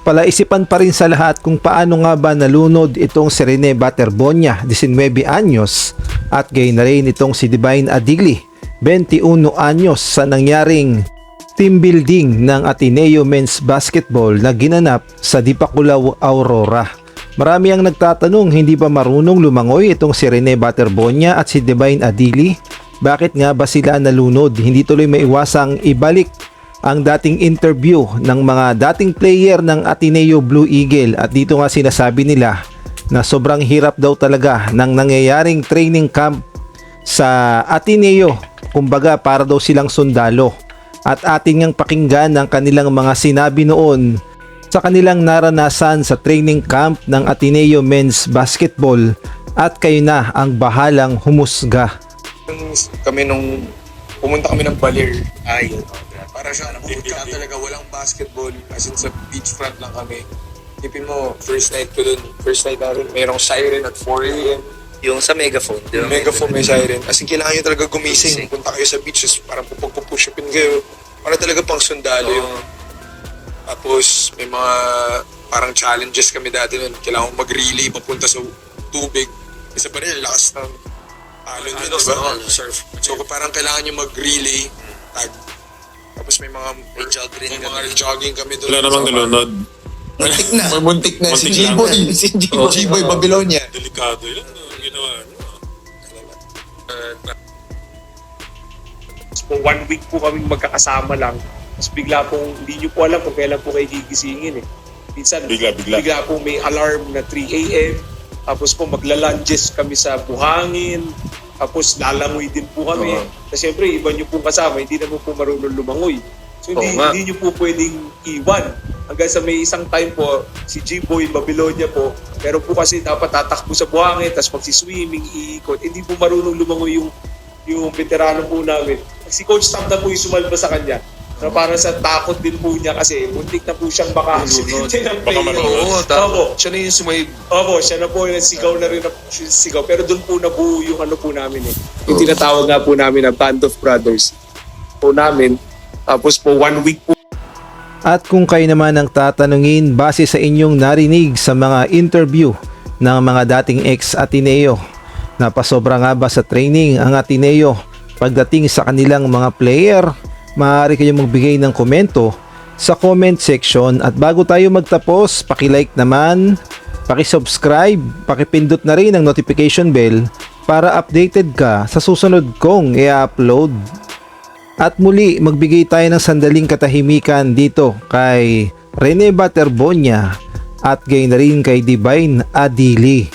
Palaisipan pa rin sa lahat kung paano nga ba nalunod itong si Rene Baterbonia, 19 anyos, at gayon na rin itong si Divine Adigli, 21 anyos, sa nangyaring team building ng Ateneo Men's Basketball na ginanap sa Dipakulaw, Aurora. Marami ang nagtatanong, hindi ba marunong lumangoy itong si Rene Baterbonia at si Divine Adigli? Bakit nga ba sila nalunod? Hindi tuloy maiwasang ibalik ang dating interview ng mga dating player ng Ateneo Blue Eagle, at dito nga sinasabi nila na sobrang hirap daw talaga ng nangyayaring training camp sa Ateneo, kumbaga para daw silang sundalo. At ating ngang pakinggan ang kanilang mga sinabi noon sa kanilang naranasan sa training camp ng Ateneo Men's Basketball, at kayo na ang bahalang humusga. Kami nung pumunta kami ng Baler, para siyang pumunta talaga, walang basketball, as in sa beachfront lang kami. Tipin mo, first night natin, mayroong siren at 4 a.m. Yung sa megaphone. Yung megaphone may siren. As in, kailangan nyo talaga gumising. Punta kayo sa beach, parang pupush-upin kayo. Para talaga pang sundalo yung... Tapos, may mga parang challenges kami dati nun. Kailangan mag-relay papunta sa tubig. Isa pa rin, lakas ng alon yun, diba? Surf. So, parang kailangan nyo mag-relay. Tapos may mga jogging kami doon. Wala namang nalunod. Muntik na. Si G-Boy Babylonia. Delikado yun. Ginawa nyo. Po 1 week po kaming magkakasama lang. Tapos bigla pong, hindi nyo po alam kung kailan po kayo gigisingin eh. Minsan, bigla po may alarm na 3 a.m. Tapos po magla-lunges kami sa buhangin. Tapos lalangoy din po kami. Kasi siyempre, iba nyo pong kasama, hindi naman po marunong lumangoy. So hindi nyo po pwedeng iwan. Hanggang sa may isang time po, si G-Boy Babylonia po, pero po kasi dapat tatakbo sa buhangin, tapos magsiswimming, iikot. Hindi po marunong lumangoy yung veterano po namin. Si Coach Tam na po yung sumalba sa kanya. So para sa takot din po niya kasi muntik na po siyang maka-accidente ng player. Opo, siya na yung sumayib. Opo, siya na po yung sigaw na rin na sigaw. Pero doon po nabuo yung ano po namin eh. Yung tinatawag nga po namin na Band of Brothers po namin. Tapos po 1 week po. At kung kayo naman ang tatanungin base sa inyong narinig sa mga interview ng mga dating ex-Ateneo, napasobra nga ba sa training ang Ateneo pagdating sa kanilang mga player? Maaari kayong magbigay ng komento sa comment section, at bago tayo magtapos, paki-like naman, paki-subscribe, paki-pindot na rin ang notification bell para updated ka sa susunod kong i-upload. At muli, magbigay tayo ng sandaling katahimikan dito kay Rene Baterbonia at gayon na rin kay Divine Adigli.